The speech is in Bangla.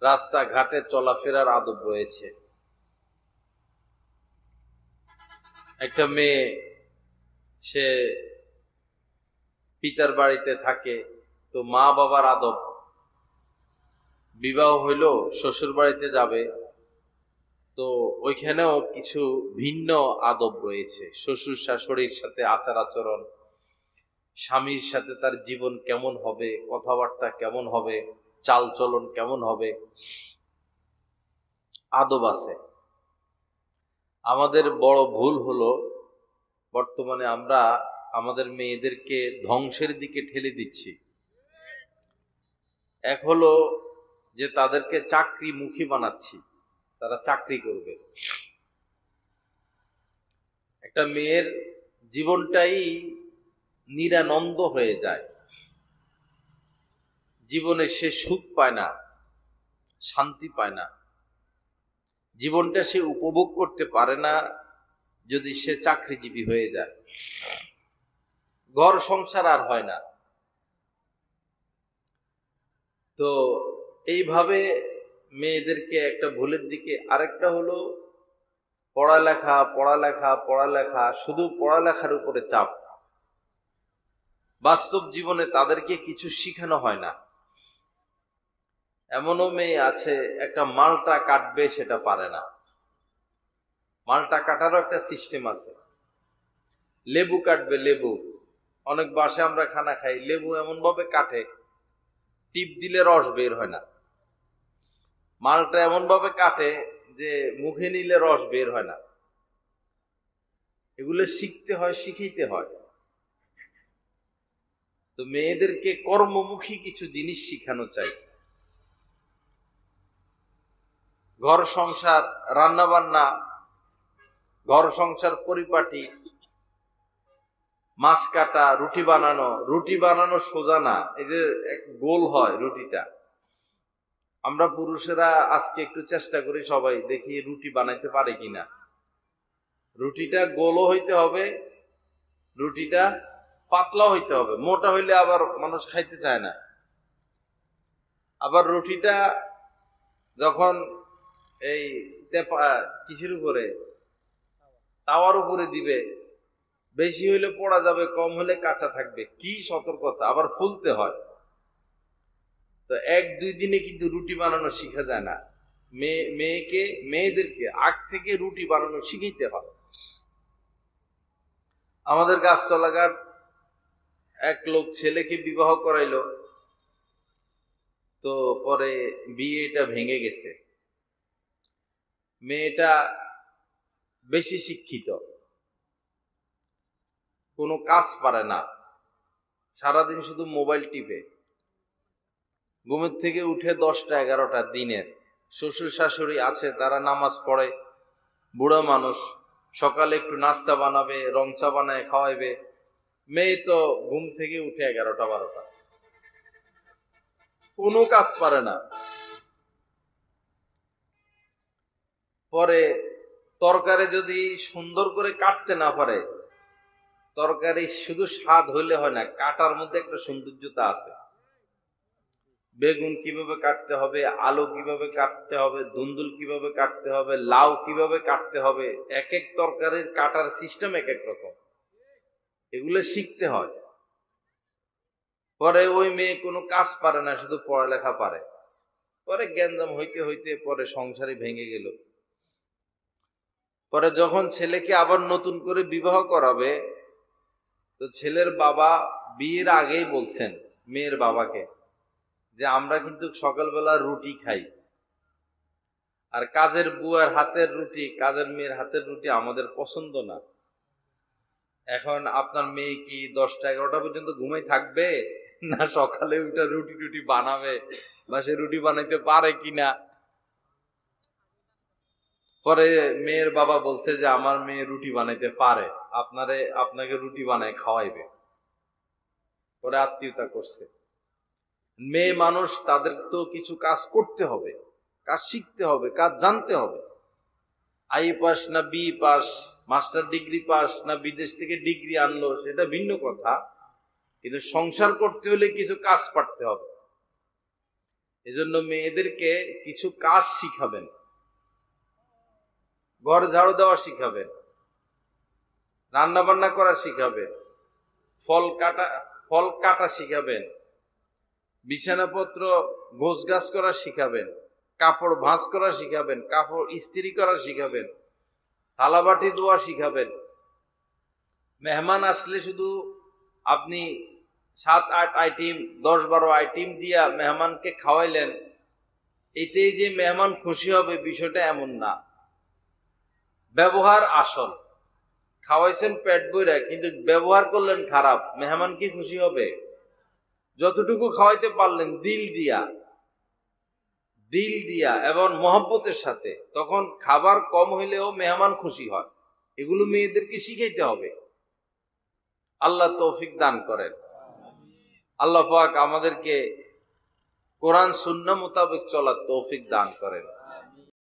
রাস্তাঘাটে চলাফেরার আদব রয়েছে। একটা মেয়ে সে পিতার বাড়িতে থাকে, তো মা বাবার আদব, বিবাহ হইল শ্বশুর বাড়িতে যাবে, তো ওইখানেও কিছু ভিন্ন আদব রয়েছে। শ্বশুর শাশুড়ির সাথে আচার আচরণ, স্বামীর সাথে তার জীবন কেমন হবে, কথাবার্তা কেমন হবে, চাল চলন কেমন হবে, আদব আছে। আমাদের বড় ভুল হলো বর্তমানে আমরা আমাদের মেয়েদেরকে ধ্বংসের দিকে ঠেলে দিচ্ছি। এক হলো যে তাদেরকে চাকরি মুখী বানাচ্ছি, তারা চাকরি করবে। একটা মেয়ের জীবনটাই নিরানন্দ হয়ে যায়, জীবনে সে সুখ পায় না, শান্তি পায় না, জীবনটা সে উপভোগ করতে পারে না যদি সে চাকরিজীবী হয়ে যায়। ঘর সংসার আর হয় না। তো এইভাবে মেয়েদেরকে একটা ভুলের দিকে, আরেকটা হলো পড়ালেখা পড়ালেখা পড়ালেখা, শুধু পড়ালেখার উপরে চাপ। বাস্তব জীবনে তাদেরকে কিছু শিখানো হয় না। এমনও মেয়ে আছে একটা মালটা কাটবে সেটা পারে না। মালটা কাটারও একটা সিস্টেম আছে। লেবু কাটবে, লেবু অনেক বাসে আমরা খানা খাই, লেবু এমন ভাবে কাটে টিপ দিলে রস বের হয় না। মালটা এমন ভাবে কাটে যে মুখে নিলে রস বের হয় না। এগুলো শিখতে হয়, শিখাইতে হয়। তো মেয়েদেরকে কর্মমুখী কিছু জিনিস শিখানো চাই। ঘর সংসার, রান্না বান্না, ঘর সংসার পরিপাটি, মাছ কাটা, রুটি বানানো। রুটি বানানো সোজা না, এই যে এক গোল হয় রুটিটা। আমরা পুরুষেরা আজকে একটু চেষ্টা করি, সবাই দেখি রুটি বানাইতে পারে কিনা। রুটিটা গোলও হইতে হবে, রুটিটা পাতলা হইতে হবে। মোটা হইলে আবার মানুষ খাইতে চায় না। আবার রুটিটা যখন এই কিসের উপরে, তাওয়ার উপরে দিবে, বেশি হইলে পোড়া যাবে, কম হলে কাঁচা থাকবে। কি সতর্কতা! আবার ফুলতে হয়। তো এক দুই দিনে কিন্তু রুটি বানানো শিখা যায় না। মেয়েদেরকে আগ থেকে রুটি বানানো শিখাইতে হয়। আমাদের গাছতলাঘাট এক লোক ছেলেকে বিবাহ করাইলো, তো পরে বিয়েটা ভেঙে গেছে। মেয়েটা বেশি শিক্ষিত, কোনো কাজ পারে না, সারাদিন শুধু মোবাইল টিপে। ঘুমের থেকে উঠে 10টা 11টা দিনের। শ্বশুর শাশুড়ি আছে, তারা নামাজ পড়ে, বুড়া মানুষ, সকালে একটু নাস্তা বানাবে, রং চা বানায় খাওয়াইবে। মেয়ে তো ঘুম থেকে উঠে 11টা 12টা, কোনো কাজ পারে না। পরে তরকারি যদি সুন্দর করে কাটতে না পারে, তরকারি শুধু স্বাদ হইলে হয় না, কাটার মধ্যে একটা সৌন্দর্যতা আছে। বেগুন কিভাবে কাটতে হবে, আলু কিভাবে কাটতে হবে, ধুন্দুল কিভাবে কাটতে হবে, লাউ কিভাবে কাটতে হবে, এক এক তরকারির কাটার সিস্টেম এক এক রকম। এগুলো শিখতে হয়। পরে ওই মেয়ে কোনো কাজ পারে না, শুধু পড়ালেখা পারে। পরে গ্যাঞ্জাম হইতে হইতে পরে সংসারে ভেঙে গেল। পরে যখন ছেলেকে আবার নতুন করে বিবাহ করাবে, তো ছেলের বাবা বিয়ের আগেই বলছেন মেয়ের বাবাকে যে আমরা কিন্তু সকালবেলা রুটি খাই, আর কাজের বুয়ার হাতের রুটি, কাজের মেয়ের হাতের রুটি আমাদের পছন্দ না। এখন আপনার মেয়ে কি 10টা 11টা পর্যন্ত ঘুমাই থাকবে, না সকালে উঠে রুটি টুটি বানাবে, বা সে রুটি বানাইতে পারে কিনা। পরে মেয়ের বাবা বলছে যে আমার মেয়ে রুটি বানাইতে পারে, আপনাকে রুটি বানায় খাওয়াইবে। পরে আত্মীয়তা করছে। মেয়ে মানুষ, তাদের তো কিছু কাজ করতে হবে, কাজ শিখতে হবে, কাজ জানতে হবে। আই পাস না B pass, master degree pass না বিদেশ থেকে ডিগ্রি আনলো, সেটা ভিন্ন কথা। কিন্তু সংসার করতে হলে কিছু কাজ পারতে হবে। এজন্য মেয়েদেরকে কিছু কাজ শিখাবেন, ঘর ঝাড়ু দেওয়া শিখাবেন, রান্না বান্না করা শিখাবেন, ফল কাটা শিখাবেন, বিছানাপত্র গোছগাছ করা শিখাবেন, কাপড় ভাঁজ করা শিখাবেন, কাপড় ইস্ত্রি করা শিখাবেন, থালাবাটি ধোয়া শিখাবেন। মেহমান আসলে শুধু আপনি 7-8 আইটেম 10-12 আইটেম দিয়া মেহমানকে খাওয়াইলেন, এতেই যে মেহমান খুশি হবে বিষয়টা এমন না। ব্যবহার আসল। খাওয়াইছেন পেট বইরা কিন্তু ব্যবহার করলেন খারাপ, মেহমান কি খুশি হবে? যতটুকু খাওয়াইতে পারলেন দিল দিয়া এবং মহব্বতের সাথে, তখন খাবার কম হইলেও মেহমান খুশি হয়। এগুলো মেয়েদেরকে শিখাইতে হবে। আল্লাহ তৌফিক দান করেন। আল্লাহ পাক আমাদেরকে কোরআন সুন্নাহ মোতাবেক চলার তৌফিক দান করেন।